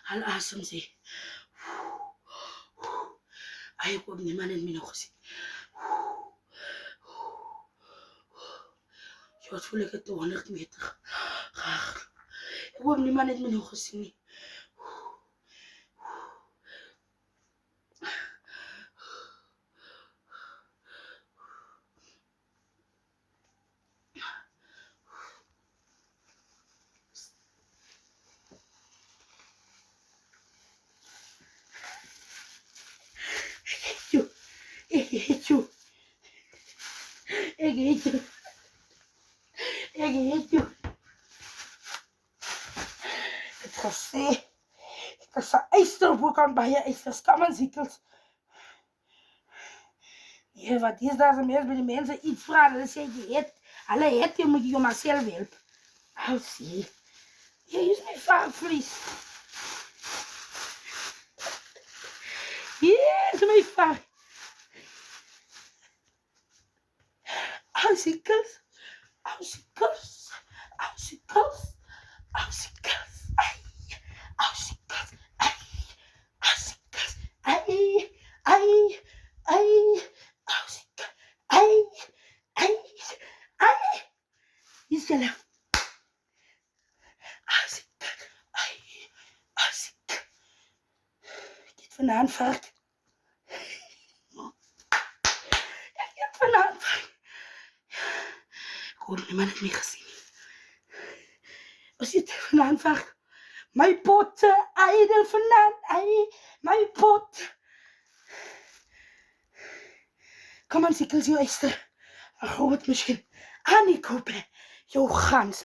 Haal asem sê. Ek hoop niemand het my nog gesien. Wat voel ek het 200 meter gehaal. Ek hoop niemand het my nog gesien nie. Ik heet jou. Ik heet jou. Ik heet jou. Het gesê. Ek is 'n eysterboek aan baie eysters. Kom aan, ziekels. Nee, wat is daar mens by die mense iets vra? Hulle sê jy het. Hulle het, jy moet jy maar self help. Hou sê. Jy is my vlees. Hier is my vaak. Icicles, icicles, icicles, icicles, icicles, icicles, is jullie icicle. Ik heb vanavond vark. Ik heb vanavond vark. Ik hoor niemand het mee gezien. Wat zit er vanavond vark? Mijn pot, ijdel vanavond, mijn pot. Kom aan, ziekels, jou eister. Een groot misschien. Annie kopen, jou gans.